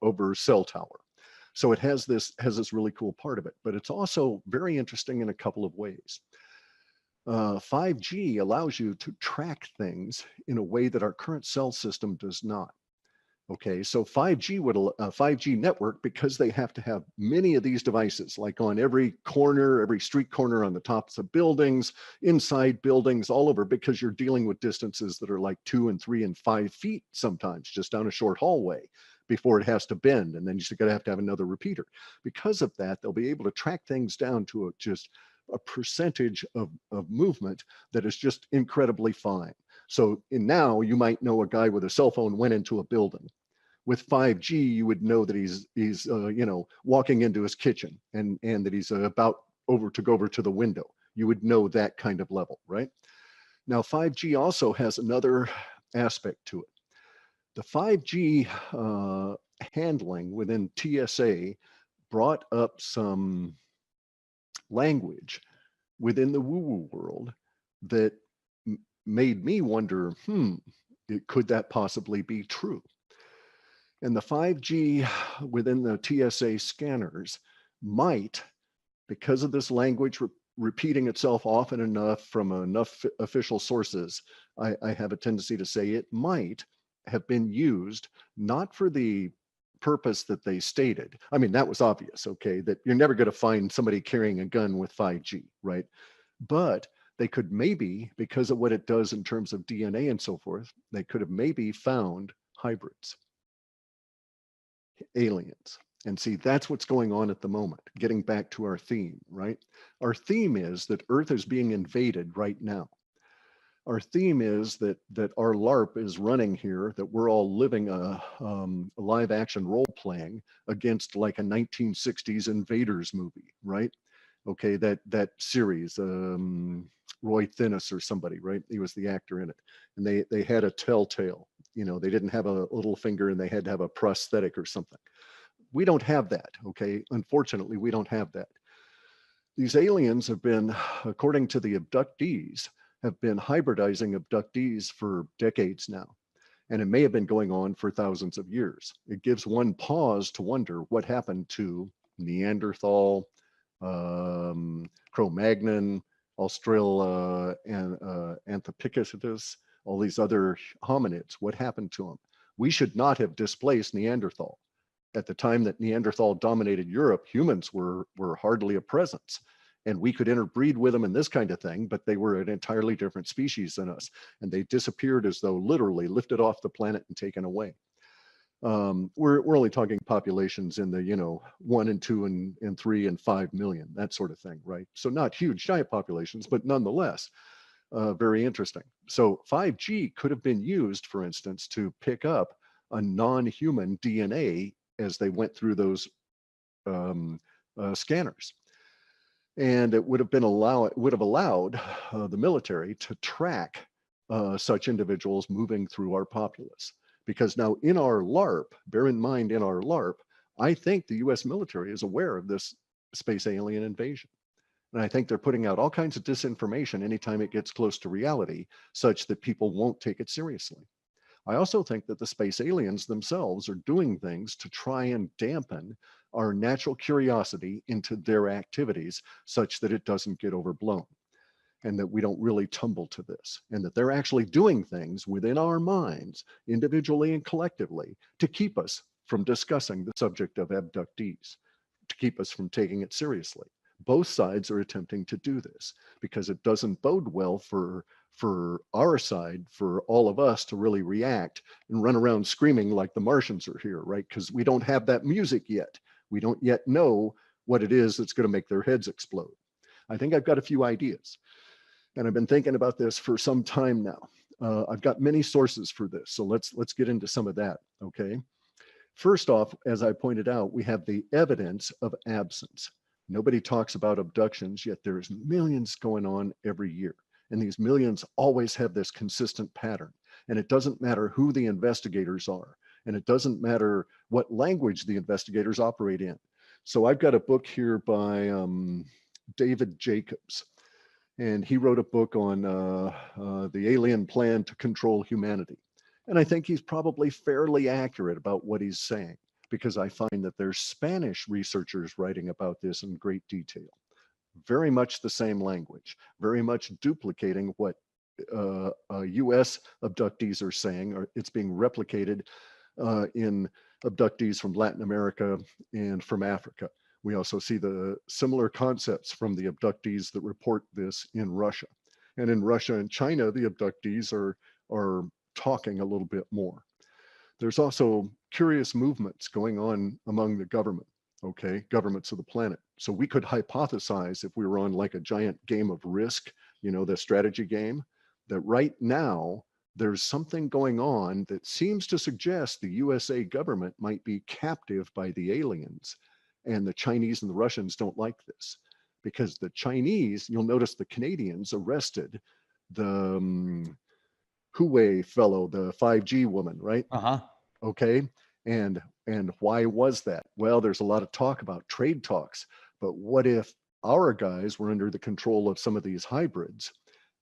over cell tower. So it has this really cool part of it, but it's also very interesting in a couple of ways. 5G allows you to track things in a way that our current cell system does not. Okay, so 5G network, because they have to have many of these devices, like on every corner, every street corner, on the tops of buildings, inside buildings, all over, because you're dealing with distances that are like 2 and 3 and 5 feet sometimes, just down a short hallway before it has to bend, and then you're going to have another repeater. Because of that, they'll be able to track things down to just a percentage of movement that is just incredibly fine. So now you might know a guy with a cell phone went into a building. With 5G, you would know that he's walking into his kitchen, and that he's about to go over to the window. You would know that kind of level, right? Now, 5G also has another aspect to it. The 5G handling within TSA brought up some language within the woo-woo world that made me wonder, could that possibly be true? And the 5G within the TSA scanners might, because of this language repeating itself often enough from enough official sources, I have a tendency to say it might have been used not for the purpose that they stated. I mean, that was obvious, okay, that you're never going to find somebody carrying a gun with 5G, right? But they could maybe, because of what it does in terms of DNA and so forth, they could have maybe found hybrids, aliens. And see, that's what's going on at the moment, getting back to our theme, right? Our theme is that Earth is being invaded right now. Our theme is that our LARP is running here, that we're all living a live action role playing against like a 1960s invaders movie, right? Okay, that series, Roy Thinnis or somebody, right? He was the actor in it. And they had a telltale, they didn't have a little finger and they had to have a prosthetic or something. We don't have that, okay? Unfortunately, we don't have that. These aliens have been, according to the abductees, have been hybridizing abductees for decades now. And it may have been going on for thousands of years. It gives one pause to wonder what happened to Neanderthal, Cro-Magnon, Australopithecus, all these other hominids. What happened to them? We should not have displaced Neanderthal. At the time that Neanderthal dominated Europe, humans were hardly a presence. And we could interbreed with them and this kind of thing, but they were an entirely different species than us. And they disappeared as though literally lifted off the planet and taken away. We're only talking populations in the 1 and 2 and 3 and 5 million, that sort of thing, right? So not huge giant populations, but nonetheless very interesting. So 5G could have been used, for instance, to pick up a non-human DNA as they went through those scanners. And it would have allowed the military to track such individuals moving through our populace. Because now in our LARP, bear in mind in our LARP, I think the US military is aware of this space alien invasion. And I think they're putting out all kinds of disinformation anytime it gets close to reality, such that people won't take it seriously. I also think that the space aliens themselves are doing things to try and dampen our natural curiosity into their activities such that it doesn't get overblown and that we don't really tumble to this, and that they're actually doing things within our minds, individually and collectively, to keep us from discussing the subject of abductees, to keep us from taking it seriously. Both sides are attempting to do this because it doesn't bode well for our side, for all of us to really react and run around screaming like the Martians are here, right? Because we don't have that music yet. We don't yet know what it is that's going to make their heads explode. I think I've got a few ideas, and I've been thinking about this for some time now. I've got many sources for this, so let's get into some of that, okay? First off, as I pointed out, we have the evidence of absence. Nobody talks about abductions, yet there's millions going on every year. And these millions always have this consistent pattern. And it doesn't matter who the investigators are. And it doesn't matter what language the investigators operate in. So I've got a book here by David Jacobs. And he wrote a book on the alien plan to control humanity. And I think he's probably fairly accurate about what he's saying. because I find that there's Spanish researchers writing about this in great detail. Very much the same language, very much duplicating what US abductees are saying, or it's being replicated in abductees from Latin America and from Africa. We also see the similar concepts from the abductees that report this in Russia. And in Russia and China, the abductees are talking a little bit more. There's also curious movements going on among the governments of the planet. So we could hypothesize, if we were on like a giant game of Risk, the strategy game, that right now there's something going on that seems to suggest the USA government might be captive by the aliens. And the Chinese and the Russians don't like this, because the Chinese, you'll notice the Canadians arrested the Huawei fellow, the 5G woman, right? Uh-huh. Okay. And why was that? Well, there's a lot of talk about trade talks, but what if our guys were under the control of some of these hybrids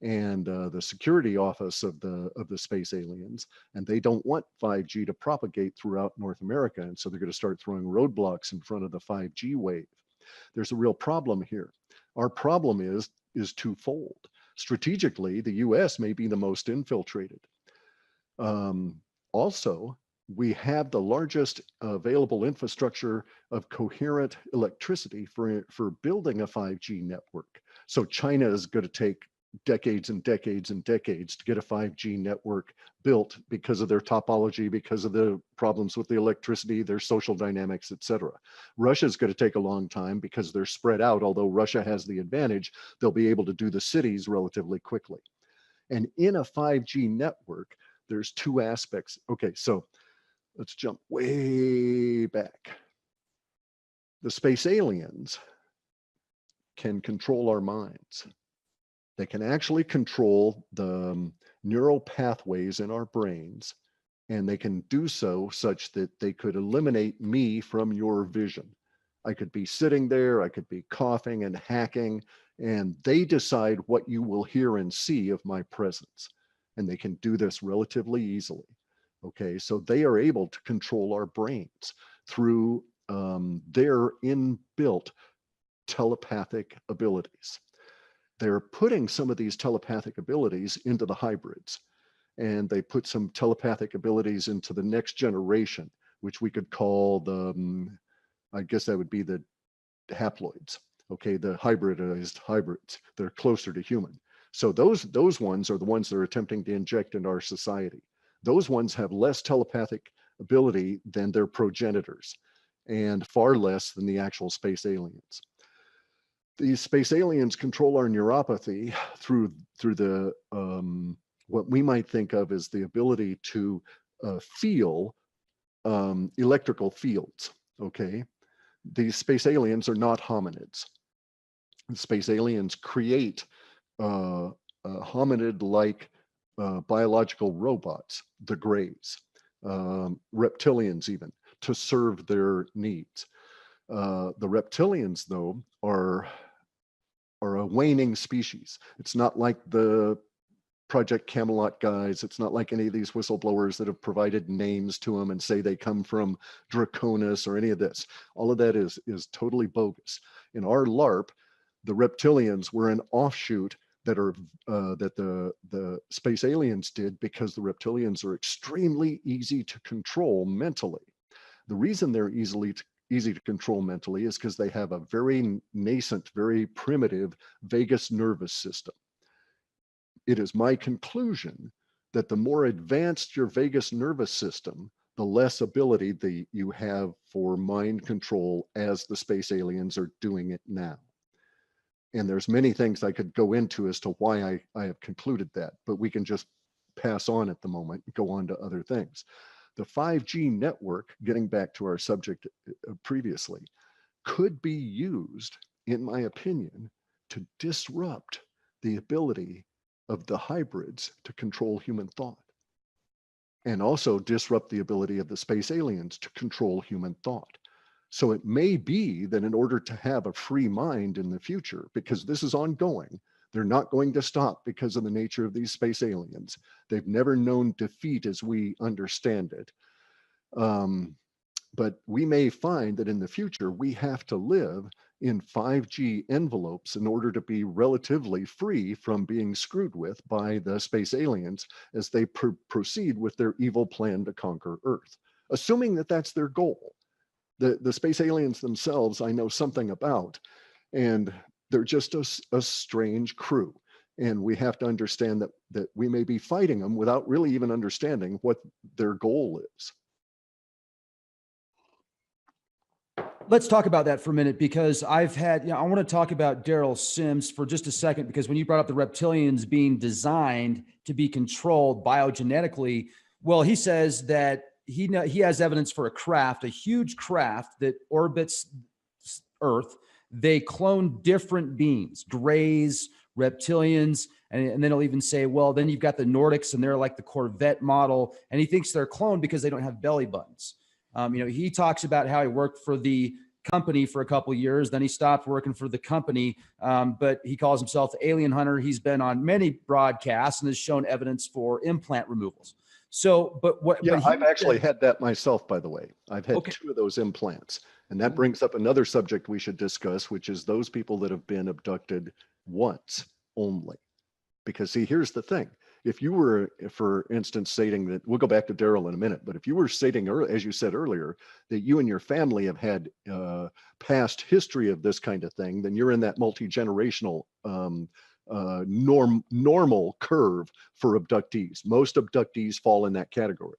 and the security office of the space aliens, and they don't want 5G to propagate throughout North America, and so they're going to start throwing roadblocks in front of the 5G wave. There's a real problem here. Our problem is twofold. Strategically, the US may be the most infiltrated. Also, we have the largest available infrastructure of coherent electricity for building a 5G network. So China is going to take decades and decades and decades to get a 5G network built because of their topology, because of the problems with the electricity, their social dynamics, etc. Russia is going to take a long time because they're spread out. Although Russia has the advantage, they'll be able to do the cities relatively quickly. And in a 5G network, there's two aspects. Okay, so let's jump way back. The space aliens can control our minds. They can actually control the neural pathways in our brains, and they can do so such that they could eliminate me from your vision. I could be sitting there, I could be coughing and hacking, and they decide what you will hear and see of my presence. And they can do this relatively easily. Okay, so they are able to control our brains through their inbuilt telepathic abilities. They're putting some of these telepathic abilities into the hybrids, and they put some telepathic abilities into the next generation, which we could call I guess that would be the haploids. Okay, the hybridized hybrids. They're closer to human. So those ones are the ones that are attempting to inject into our society. Those ones have less telepathic ability than their progenitors, and far less than the actual space aliens. These space aliens control our neuropathy through the what we might think of as the ability to feel electrical fields. Okay, these space aliens are not hominids. Space aliens create hominid-like biological robots, the Greys, reptilians even, to serve their needs. The reptilians, though, are a waning species. It's not like the Project Camelot guys. It's not like any of these whistleblowers that have provided names to them and say they come from Draconis or any of this. All of that is totally bogus. In our LARP, the reptilians were an offshoot that are that the space aliens did, because the reptilians are extremely easy to control mentally. The reason they're easy to control mentally is because they have a very nascent, very primitive vagus nervous system. It is my conclusion that the more advanced your vagus nervous system, the less ability you have for mind control, as the space aliens are doing it now. And there's many things I could go into as to why I have concluded that, but we can just pass on at the moment and go on to other things. The 5G network, getting back to our subject previously, could be used, in my opinion, to disrupt the ability of the hybrids to control human thought, and also disrupt the ability of the space aliens to control human thought. So it may be that in order to have a free mind in the future, because this is ongoing, they're not going to stop because of the nature of these space aliens. They've never known defeat as we understand it. But we may find that in the future, we have to live in 5G envelopes in order to be relatively free from being screwed with by the space aliens as they proceed with their evil plan to conquer Earth, assuming that that's their goal. The space aliens themselves, I know something about, and they're just a strange crew. And we have to understand that we may be fighting them without really even understanding what their goal is. Let's talk about that for a minute, because I want to talk about Daryl Sims for just a second, because when you brought up the reptilians being designed to be controlled biogenetically, well, he says that he has evidence for a huge craft that orbits Earth. They clone different beings, greys, reptilians, and then he'll even say, well, then you've got the Nordics and they're like the Corvette model. And he thinks they're cloned because they don't have belly buttons. He talks about how he worked for the company for a couple of years. Then he stopped working for the company, but he calls himself the alien hunter. He's been on many broadcasts and has shown evidence for implant removals. So, I've actually had that myself, by the way. I've had 2 of those implants. And that brings up another subject we should discuss, which is those people that have been abducted once only. Because see, here's the thing. If you were, for instance, stating that, we'll go back to Daryl in a minute, but if you were stating, as you said earlier, that you and your family have had past history of this kind of thing, then you're in that multi-generational normal curve for abductees. Most abductees fall in that category.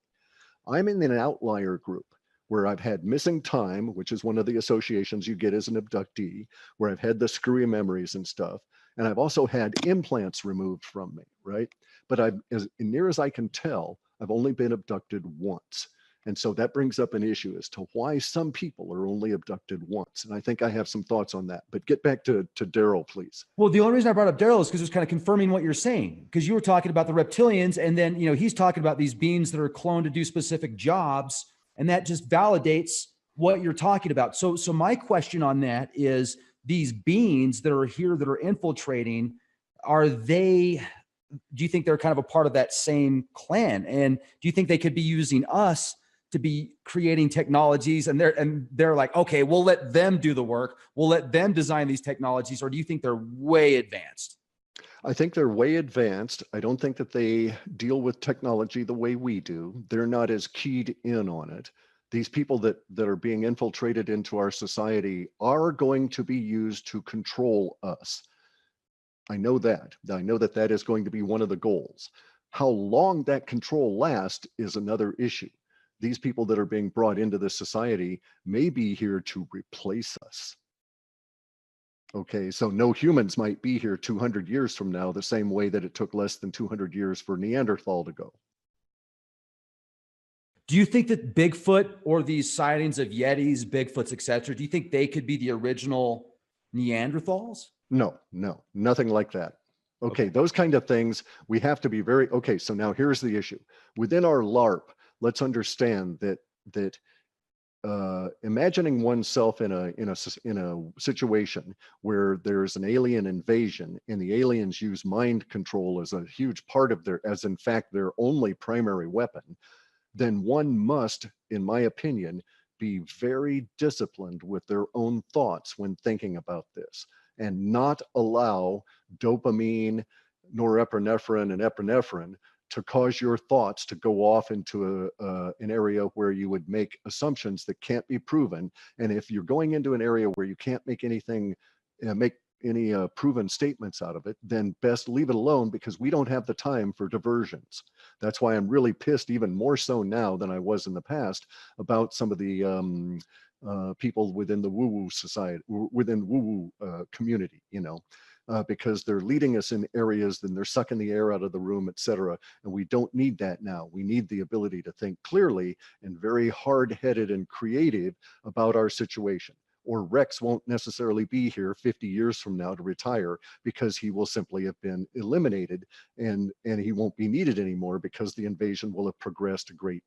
I'm in an outlier group where I've had missing time, which is one of the associations you get as an abductee, where I've had the screwy memories and stuff. And I've also had implants removed from me, right? But as near as I can tell, I've only been abducted once. And so that brings up an issue as to why some people are only abducted once. And I think I have some thoughts on that. But get back to Daryl, please. Well, the only reason I brought up Daryl is because it's kind of confirming what you're saying, because you were talking about the reptilians, and then he's talking about these beings that are cloned to do specific jobs, and that just validates what you're talking about. So my question on that is, these beings that are here that are infiltrating, do you think they're kind of a part of that same clan? And do you think they could be using us to be creating technologies, and they're like, okay, we'll let them do the work, we'll let them design these technologies? Or do you think they're way advanced? I think they're way advanced. I don't think that they deal with technology the way we do. They're not as keyed in on it. These people that are being infiltrated into our society are going to be used to control us. I know that. I know that that is going to be one of the goals. How long that control lasts is another issue. These people that are being brought into this society may be here to replace us. Okay, so no humans might be here 200 years from now, the same way that it took less than 200 years for Neanderthal to go. Do you think that Bigfoot, or these sightings of Yetis, Bigfoots, etc., do you think they could be the original Neanderthals? No, nothing like that. Okay, those kind of things, we have to be very, okay, so now here's the issue. Within our LARP, let's understand that imagining oneself in a situation where there's an alien invasion and the aliens use mind control as a huge part of as in fact their only primary weapon, then one must, in my opinion, be very disciplined with their own thoughts when thinking about this, and not allow dopamine, norepinephrine, and epinephrine to cause your thoughts to go off into an area where you would make assumptions that can't be proven. And if you're going into an area where you can't make anything, make any proven statements out of it, then best leave it alone, because we don't have the time for diversions. That's why I'm really pissed, even more so now than I was in the past, about some of the people within the woo-woo society, within woo-woo community, because they're leading us in areas, then they're sucking the air out of the room, etc. And we don't need that now. We need the ability to think clearly and very hard-headed and creative about our situation. Or Rex won't necessarily be here 50 years from now to retire, because he will simply have been eliminated, and he won't be needed anymore because the invasion will have progressed a great